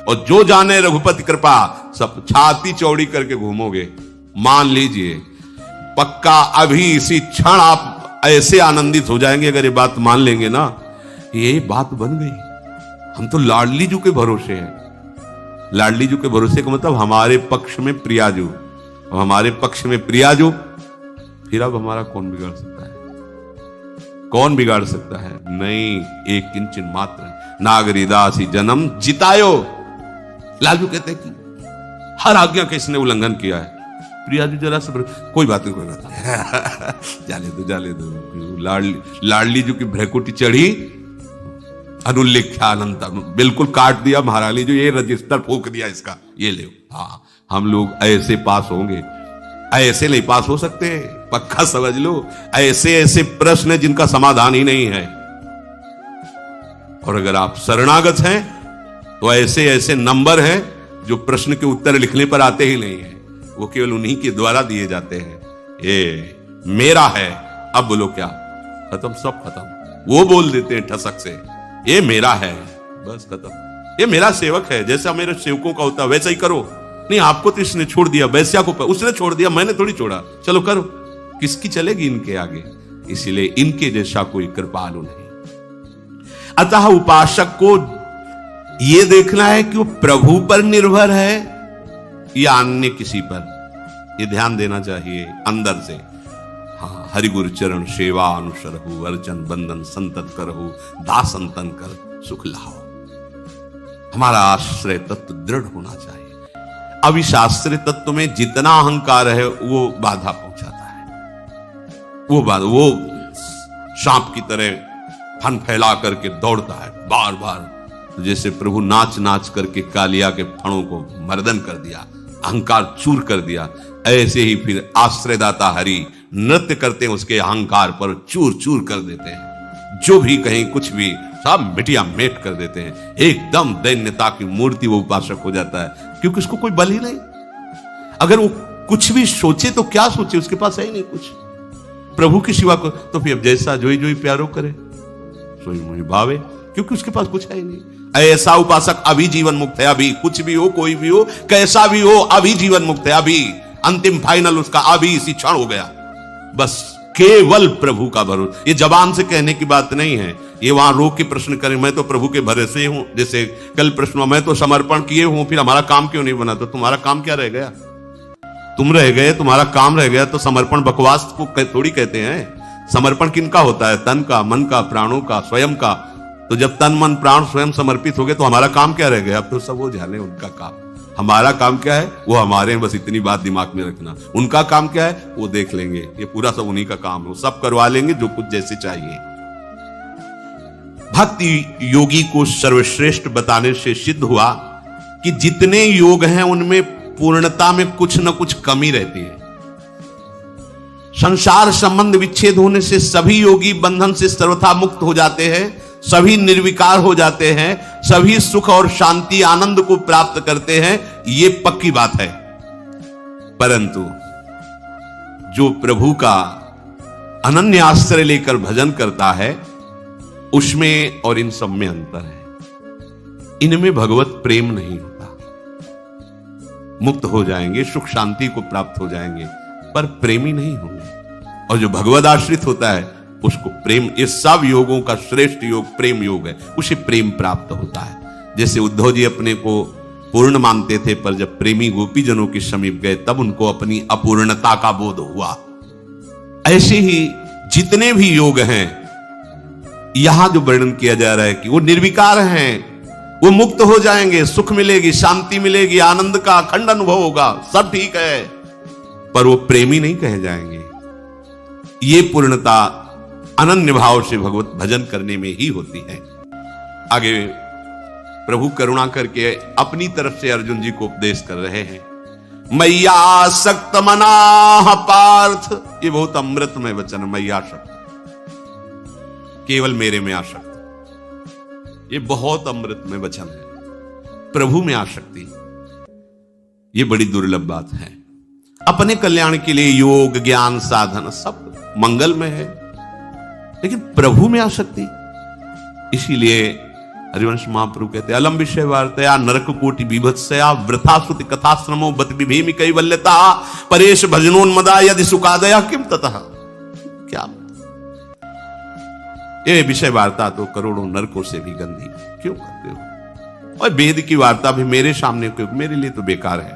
और जो जाने रघुपति कृपा, सब छाती चौड़ी करके घूमोगे। मान लीजिए पक्का अभी इसी क्षण आप ऐसे आनंदित हो जाएंगे अगर ये बात मान लेंगे ना, ये बात बन गई। हम तो लाडली जू के भरोसे हैं। लाडली जू के भरोसे का मतलब हमारे पक्ष में प्रियाजू, हमारे पक्ष में प्रियाजू, फिर अब हमारा कौन बिगाड़ सकता है? कौन बिगाड़ सकता है? नहीं, एक किंचन मात्र नागरी दासी जन्म जितायो। लालजू कहते हैं कि हर आज्ञा का इसने उल्लंघन किया है। प्रियाजू जरा से कोई बात नहीं, कोई बात नहीं जाले दो। लाडली जू की भ्रकुटी चढ़ी, अनुल्लेख्यानंता बिल्कुल काट दिया महारानी जो, ये रजिस्टर फूक दिया इसका, ये ले। हाँ, हम लोग ऐसे पास होंगे, ऐसे नहीं पास हो सकते, पक्का समझ लो। ऐसे ऐसे प्रश्न है जिनका समाधान ही नहीं है। और अगर आप शरणागत हैं तो ऐसे ऐसे नंबर हैं जो प्रश्न के उत्तर लिखने पर आते ही नहीं है, वो केवल उन्हीं के द्वारा दिए जाते हैं। ये मेरा है, अब बोलो क्या? खत्म, सब खत्म। वो बोल देते हैं ठसक से, ये मेरा है, बस खत्म। ये मेरा सेवक है, जैसा मेरे सेवकों का होता है वैसा ही करो। नहीं, आपको तो इसने छोड़ दिया, वैश्या को उसने छोड़ दिया, मैंने थोड़ी छोड़ा, चलो करो। किसकी चलेगी इनके आगे? इसीलिए इनके जैसा कोई कृपालु नहीं। अतः उपासक को यह देखना है कि वो प्रभु पर निर्भर है या अन्य किसी पर, यह ध्यान देना चाहिए अंदर से। हाँ, हरि गुरु चरण सेवा अनुसरहु, अर्चन बंदन संतत करहु, दासंतन कर सुख लाओ। हमारा आश्रय तत्व दृढ़ होना चाहिए। अब इस आश्रय तत्व में जितना अहंकार है वो बाधा पहुंचाता है। वो सांप की तरह फन फैला करके दौड़ता है बार बार, जैसे प्रभु नाच नाच करके कालिया के फणों को मर्दन कर दिया, अहंकार चूर कर दिया। ऐसे ही फिर आश्रयदाता हरि नृत्य करते हैं, उसके अहंकार पर चूर चूर कर देते हैं। जो भी कहीं कुछ भी सब मिटिया मेट कर देते हैं। एकदम दैन्यता की मूर्ति वो उपासक हो जाता है, क्योंकि उसको कोई बल ही नहीं। अगर वो कुछ भी सोचे तो क्या सोचे, उसके पास है ही नहीं कुछ प्रभु की सिवा को। तो फिर जैसा जोई जोई प्यारो करे सोई मोहि भावे, क्योंकि उसके पास कुछ है ही नहीं। ऐसा उपासक अभी जीवन मुक्त है। अभी कुछ भी हो, कोई भी हो, कैसा भी हो, अभी जीवन मुक्त है। अभी अंतिम फाइनल उसका अभी इसी क्षण हो गया। बस केवल प्रभु का भरोसा। ये जबान से कहने की बात नहीं है, ये वहां रोक के प्रश्न करें, मैं तो प्रभु के भरोसे हूं। जैसे कल प्रश्न हुआ, मैं तो समर्पण किए हूं, फिर हमारा काम क्यों नहीं बना? तो तुम्हारा काम क्या रह गया? तुम रह गए, तुम्हारा काम रह गया। तो समर्पण बकवास को थोड़ी कहते हैं। समर्पण किनका होता है? तन का, मन का, प्राणों का, स्वयं का। तो जब तन मन प्राण स्वयं समर्पित हो गए तो हमारा काम क्या रह गया? अब तो सब वो जाने उनका काम। हमारा काम क्या है वो हमारे, बस इतनी बात दिमाग में रखना। उनका काम क्या है वो देख लेंगे, ये पूरा सब उन्हीं का काम है, वो सब करवा लेंगे जो कुछ जैसे चाहिए। भक्ति योगी को सर्वश्रेष्ठ बताने से सिद्ध हुआ कि जितने योग हैं उनमें पूर्णता में कुछ न कुछ कमी रहती है। संसार संबंध विच्छेद होने से सभी योगी बंधन से सर्वथा मुक्त हो जाते हैं, सभी निर्विकार हो जाते हैं, सभी सुख और शांति आनंद को प्राप्त करते हैं, ये पक्की बात है। परंतु जो प्रभु का अनन्य आश्रय लेकर भजन करता है उसमें और इन सब में अंतर है। इनमें भगवत प्रेम नहीं होता। मुक्त हो जाएंगे, सुख शांति को प्राप्त हो जाएंगे, पर प्रेमी नहीं होंगे। और जो भगवद आश्रित होता है उसको प्रेम, ये सब योगों का श्रेष्ठ योग प्रेम योग है, उसे प्रेम प्राप्त होता है। जैसे उद्धव जी अपने को पूर्ण मानते थे, पर जब प्रेमी गोपी जनों के समीप गए तब उनको अपनी अपूर्णता का बोध हुआ। ऐसे ही जितने भी योग हैं यहां जो वर्णन किया जा रहा है कि वो निर्विकार हैं, वो मुक्त हो जाएंगे, सुख मिलेगी, शांति मिलेगी, आनंद का अखंड अनुभव होगा, सब ठीक है, पर वो प्रेमी नहीं कहे जाएंगे। ये पूर्णता अनन्य भाव से भगवत भजन करने में ही होती है। आगे प्रभु करुणा करके अपनी तरफ से अर्जुन जी को उपदेश कर रहे हैं। मैया आसक्त मनाह पार्थ, ये बहुत अमृतमय वचन। मैया आसक्त, केवल मेरे में आसक्त, ये बहुत अमृतमय वचन है। प्रभु में आसक्ति ये बड़ी दुर्लभ बात है। अपने कल्याण के लिए योग ज्ञान साधन सब मंगल में है, लेकिन प्रभु में आसक्ति। इसीलिए हरिवंश महाप्रभु कहते अलम विषय वार्तया नरक कोटि बीभत्सया वृथा सुति कथाश्रमो बत विभेमि कैवल्यता परेश भजनोन्मदा यदि सुखादया किम ततः। क्या ये विषय वार्ता तो करोड़ों नरकों से भी गंदी क्यों करते हो, और वेद की वार्ता भी मेरे सामने क्यों, मेरे लिए तो बेकार है।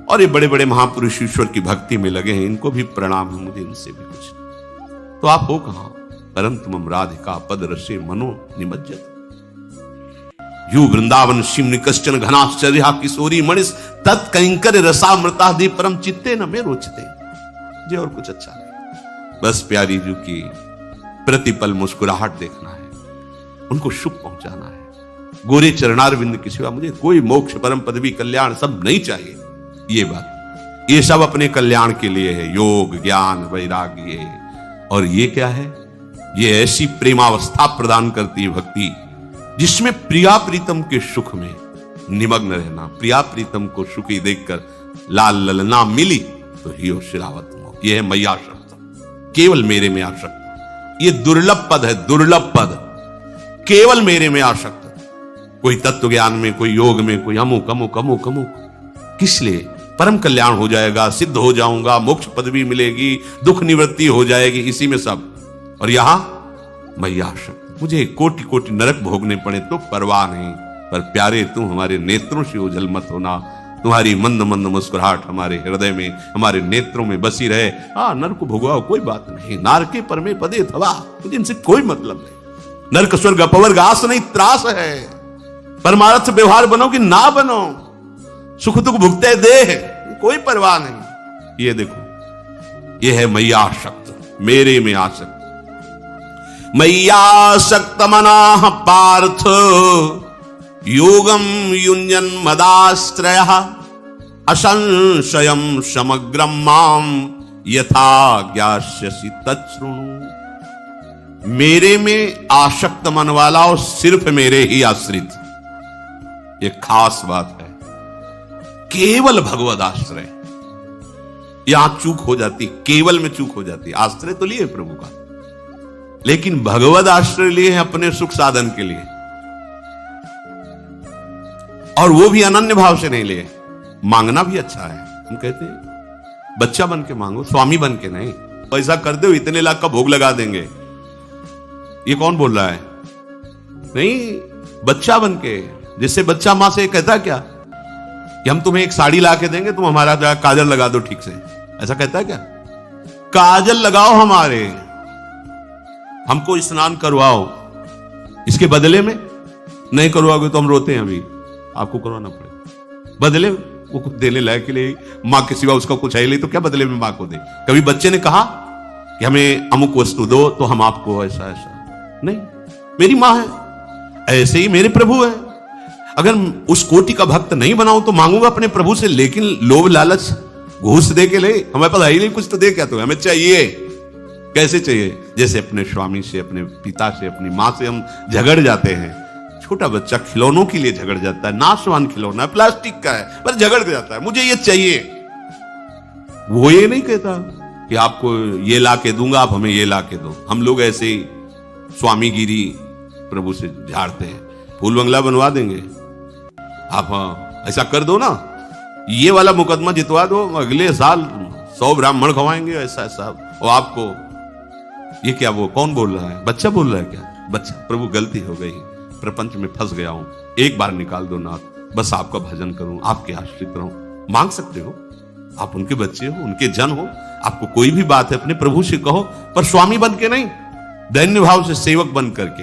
और ये बड़े बड़े महापुरुष ईश्वर की भक्ति में लगे हैं, इनको भी प्रणाम है, मुझे इनसे भी कुछ नहीं। तो आप हो कहां, परम तुम राधिका पद रसे मनो निमज्जत यू वृंदावन शिम कश्चन घनाश्चर्या किशोरी मणिस तत्कंकर रसामृतादि परम चित्ते न में रोचते। जी और कुछ अच्छा नहीं, बस प्यारी जी की प्रतिपल मुस्कुराहट देखना है, उनको शुभ पहुंचाना है। गोरे चरणारविंद की सिवा मुझे कोई मोक्ष परम पदवी कल्याण सब नहीं चाहिए। ये बात, ये सब अपने कल्याण के लिए है, योग ज्ञान वैराग्य। और ये क्या है, ये ऐसी प्रेमावस्था प्रदान करती है भक्ति जिसमें प्रिया प्रीतम के सुख में निमग्न रहना। प्रिया प्रीतम को सुखी देखकर लाल ललना मिली तो हियो शिरावत मोह। यह है मैया शब्द, केवल मेरे में आसक्त। ये दुर्लभ पद है, दुर्लभ पद, केवल मेरे में आसक्त। कोई तत्व ज्ञान में, कोई योग में, कोई अमुक अमुक अमुक अमुक, किस लिए? परम कल्याण हो जाएगा, सिद्ध हो जाऊंगा, मोक्ष पदवी मिलेगी, दुख निवृत्ति हो जाएगी, इसी में सब। और यहां मैया शब्द, मुझे कोटि कोटि नरक भोगने पड़े तो परवाह नहीं, पर प्यारे तू हमारे नेत्रों से ओझल मत होना। तुम्हारी मंद मंद मुस्कुराहट हमारे हृदय में, हमारे नेत्रों में बसी रहे। नरक भोगवाओ, कोई बात नहीं, नारके परमे पदे थवा, मुझे इनसे कोई मतलब नहीं। नरक स्वर्ग अपवर्ग आस नहीं त्रास है, परमार्थ व्यवहार बनो कि ना बनो, सुख दुख भुगते दे, कोई परवाह नहीं। ये देखो, ये है मैया आसक्त, मेरे में आसक्त। मय्यासक्त मनाः पार्थ योगम युञ्जन मदाश्रयः असंशयम समग्रम माम यथा ज्ञास्यसि तच्छृणु। मेरे में आसक्त मन वाला और सिर्फ मेरे ही आश्रित, ये खास बात है। केवल भगवद आश्रय, यहां चूक हो जाती, केवल में चूक हो जाती। आश्रय तो लिए प्रभु का, लेकिन भगवद आश्रय लिए हैं अपने सुख साधन के लिए, और वो भी अनन्य भाव से नहीं लिए। मांगना भी अच्छा है, हम कहते हैं बच्चा बन के मांगो, स्वामी बन के नहीं। पैसा कर दो, इतने लाख का भोग लगा देंगे, ये कौन बोल रहा है? नहीं, बच्चा बन के, जिससे बच्चा मां से कहता क्या कि हम तुम्हें एक साड़ी ला के देंगे, तुम हमारा काजल लगा दो ठीक से, ऐसा कहता है क्या? काजल लगाओ हमारे, हमको स्नान करवाओ, इसके बदले में नहीं करवाओगे तो हम रोते हैं, अभी आपको करवाना पड़ेगा। बदले वो कुछ देने लायक के लिए, मां के सिवा उसका कुछ है नहीं, तो क्या बदले में मां को दे? कभी बच्चे ने कहा कि हमें अमुक वस्तु दो तो हम आपको ऐसा ऐसा नहीं, मेरी मां है, ऐसे ही मेरे प्रभु है। अगर उस कोटि का भक्त नहीं बनाऊं तो मांगूंगा अपने प्रभु से, लेकिन लोभ लालच घूस दे के ले, हमें पता ही नहीं, कुछ तो दे, क्या तो हमें चाहिए। कैसे चाहिए? जैसे अपने स्वामी से, अपने पिता से, अपनी मां से हम झगड़ जाते हैं। छोटा बच्चा खिलौनों के लिए झगड़ जाता है, नाशवान खिलौना है, प्लास्टिक का है, पर झगड़ जाता है, मुझे ये चाहिए। वो ये नहीं कहता कि आपको ये ला के दूंगा, आप हमें ये ला के दो। हम लोग ऐसे ही स्वामीगिरी प्रभु से झाड़ते हैं, फूल बंगला बनवा देंगे, आप ऐसा कर दो ना, ये वाला मुकदमा जितवा दो, अगले साल 100 ब्राह्मण खवाएंगे, ऐसा ऐसा। और आपको ये क्या, वो कौन बोल रहा है? बच्चा बोल रहा है क्या? बच्चा, प्रभु गलती हो गई, प्रपंच में फंस गया हूं, एक बार निकाल दो नाथ, बस आपका भजन करूं, आपके आश्रित रहूं। मांग सकते हो, आप उनके बच्चे हो, उनके जन हो, आपको कोई भी बात है अपने प्रभु से कहो, पर स्वामी बन के नहीं, दैन्य भाव से सेवक बन करके।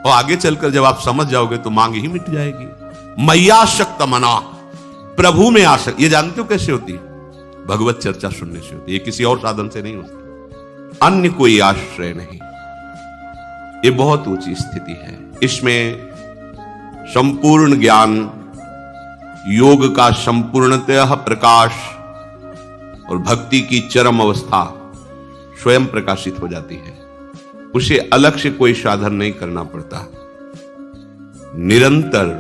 और आगे चलकर जब आप समझ जाओगे तो मांग ही मिट जाएगी। मैयाशक्त मना, प्रभु में आसक्त। ये जानते हो कैसे होती है? भगवत चर्चा सुनने से होती है, ये किसी और साधन से नहीं होती, अन्य कोई आश्रय नहीं। ये बहुत ऊंची स्थिति है। इसमें संपूर्ण ज्ञान, योग का संपूर्णतः प्रकाश और भक्ति की चरम अवस्था स्वयं प्रकाशित हो जाती है। उसे अलग से कोई साधन नहीं करना पड़ता, निरंतर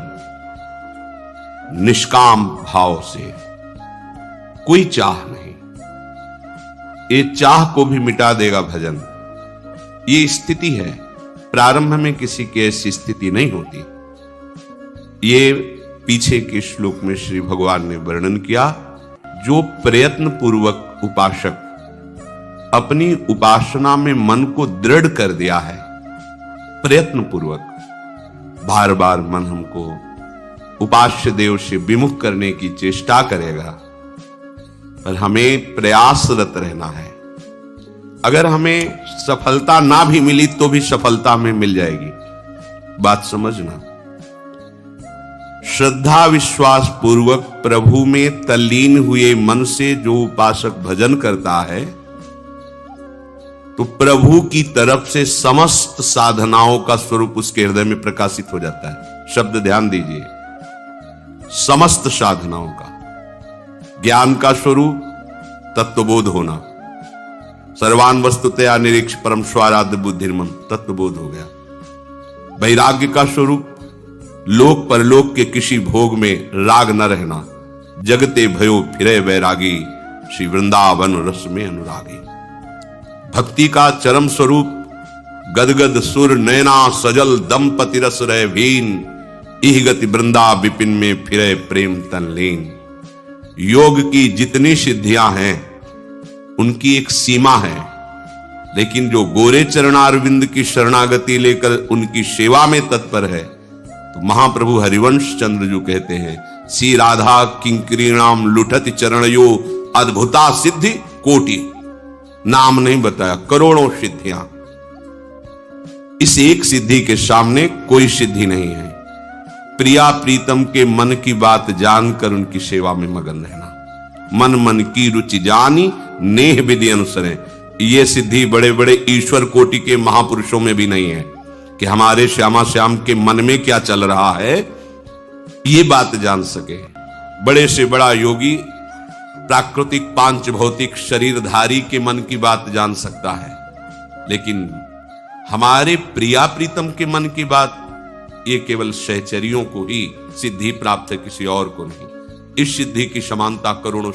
निष्काम भाव से, कोई चाह नहीं। ये चाह को भी मिटा देगा भजन। ये स्थिति है, प्रारंभ में किसी की ऐसी स्थिति नहीं होती। ये पीछे के श्लोक में श्री भगवान ने वर्णन किया। जो प्रयत्न पूर्वक उपासक अपनी उपासना में मन को दृढ़ कर दिया है, प्रयत्न पूर्वक बार बार मन हमको उपास्य देव से विमुख करने की चेष्टा करेगा, पर हमें प्रयासरत रहना है। अगर हमें सफलता ना भी मिली तो भी सफलता में मिल जाएगी। बात समझना। श्रद्धा विश्वास पूर्वक प्रभु में तल्लीन हुए मन से जो उपासक भजन करता है, तो प्रभु की तरफ से समस्त साधनाओं का स्वरूप उसके हृदय में प्रकाशित हो जाता है। शब्द ध्यान दीजिए, समस्त साधनाओं का। ज्ञान का स्वरूप तत्वबोध होना, सर्वान वस्तुतया निरीक्ष परम स्वाराध्य बुद्धिर्मम, तत्वबोध हो गया। वैराग्य का स्वरूप लोक परलोक के किसी भोग में राग न रहना, जगते भयो फिरे वैरागी, श्री वृंदावन रस में अनुरागी। भक्ति का चरम स्वरूप गदगद सुर नैना सजल दंपति रस रहे भीन, इह गति वृंदा विपिन में फिरे प्रेम तनलीन। योग की जितनी सिद्धियां हैं उनकी एक सीमा है, लेकिन जो गोरे चरणारविंद की शरणागति लेकर उनकी सेवा में तत्पर है, तो महाप्रभु हरिवंश चंद्र जो कहते हैं, श्री राधा किंकरीणाम लुठति चरणयो अद्भुता सिद्धि कोटि। नाम नहीं बताया, करोड़ों सिद्धियां। इस एक सिद्धि के सामने कोई सिद्धि नहीं है। प्रिया प्रीतम के मन की बात जानकर उनकी सेवा में मगन रहना। मन मन की रुचि जानी नेह विधि अनुसरें। ये सिद्धि बड़े बड़े ईश्वर कोटि के महापुरुषों में भी नहीं है कि हमारे श्यामा श्याम के मन में क्या चल रहा है ये बात जान सके। बड़े से बड़ा योगी प्राकृतिक पांच भौतिक शरीरधारी के मन की बात जान सकता है, लेकिन हमारे प्रिया प्रीतम के मन की बात ये केवल सहचरियों को ही सिद्धि प्राप्त है, किसी और को नहीं। इस सिद्धि की समानता करोड़ों